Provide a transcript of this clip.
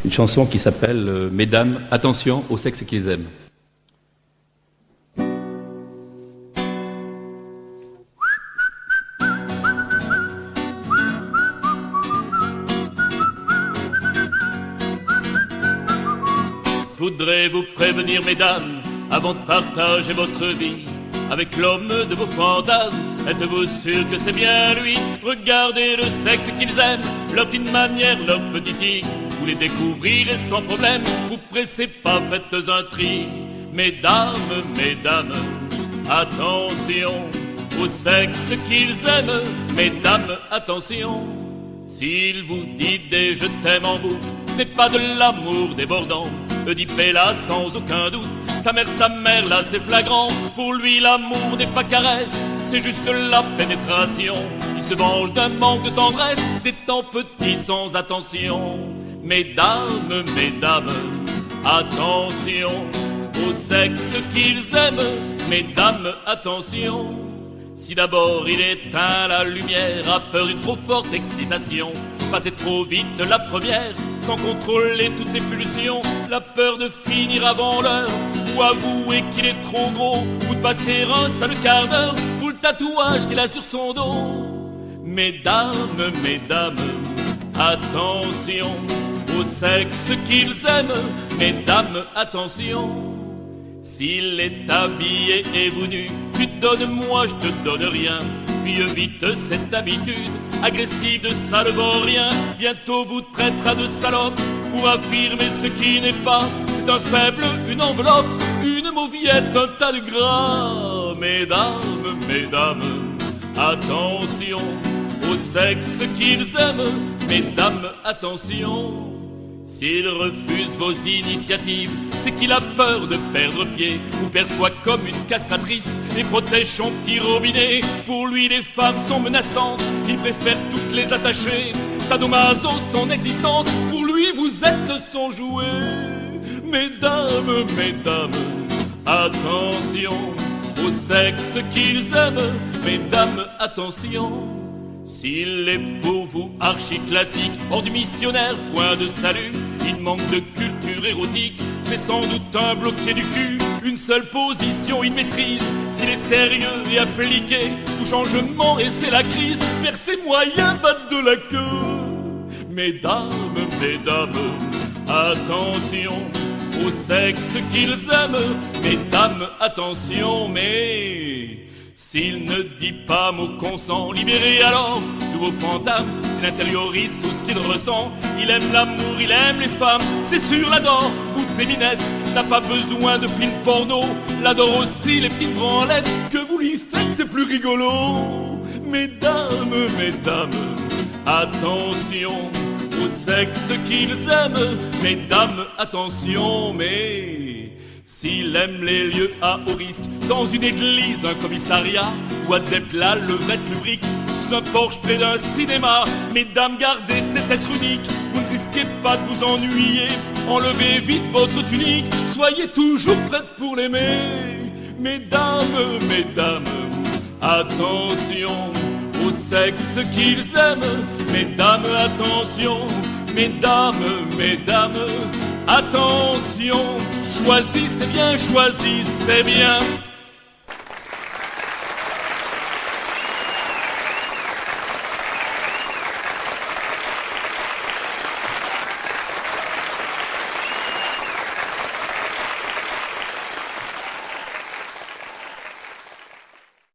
une chanson qui s'appelle Mesdames, attention au sexe qu'ils aiment. Je voudrais vous prévenir, mesdames, avant de partager votre vie avec l'homme de vos fantasmes. Êtes-vous sûr que c'est bien lui? Regardez le sexe qu'ils aiment, leur petite manière, leur petit tic. Vous les découvrirez sans problème, vous pressez pas, faites un tri. Mesdames, mesdames, attention au sexe qu'ils aiment. Mesdames, attention, s'il vous dit des je t'aime en boucle, ce n'est pas de l'amour débordant. Oedipe là sans aucun doute, sa mère là c'est flagrant. Pour lui l'amour n'est pas caresse, c'est juste la pénétration. Il se venge d'un manque de tendresse, des temps petits sans attention. Mesdames, mesdames, attention au sexe qu'ils aiment. Mesdames, attention, si d'abord il éteint la lumière, a peur d'une trop forte excitation, passer trop vite la première, sans contrôler toutes ses pulsions, la peur de finir avant l'heure, ou avouer qu'il est trop gros, ou de passer un sale quart d'heure pour le tatouage qu'il a sur son dos. Mesdames, mesdames, attention au sexe qu'ils aiment. Mesdames, attention, s'il est habillé et vous nu, tu donnes-moi, je te donne rien. Fuis vite cette habitude agressive de saloborien. Bientôt vous traitera de salope pour affirmer ce qui n'est pas. C'est un faible, une enveloppe, une mauviette, un tas de gras. Mesdames, mesdames, attention au sexe qu'ils aiment. Mesdames, attention, s'il refuse vos initiatives, c'est qu'il a peur de perdre pied, vous perçoit comme une castratrice et protège son petit robinet. Pour lui les femmes sont menaçantes, il préfère toutes les attacher. Sadomaso, son existence, pour lui vous êtes son jouet. Mesdames, mesdames, attention au sexe qu'ils aiment. Mesdames, attention, s'il est pour vous archi-classique, hors du missionnaire, point de salut, il manque de culture érotique, c'est sans doute un bloqué du cul, une seule position il maîtrise. S'il est sérieux et appliqué, tout changement et c'est la crise, vers ses moyens battent de la queue. Mesdames, mesdames, attention au sexe qu'ils aiment. Mesdames, attention, mais s'il ne dit pas mot consent, libérez alors tous vos fantasmes. S'il intériorise tout ce qu'il ressent, il aime l'amour, il aime les femmes, c'est sûr l'adore. Outre les minettes, n'a pas besoin de films porno, l'adore aussi les petites branlettes que vous lui faites, c'est plus rigolo. Mesdames, mesdames, attention au sexe qu'ils aiment. Mesdames, attention, mais s'il aime les lieux à haut risque, dans une église, un commissariat, ou adepte la levrette lubrique, sous un porche près d'un cinéma, mesdames, gardez cet être unique. Vous ne risquez pas de vous ennuyer, enlevez vite votre tunique, soyez toujours prêtes pour l'aimer. Mesdames, mesdames, attention au sexe qu'ils aiment. Mesdames, attention, mesdames, mesdames, attention. Choisissez bien, choisissez bien.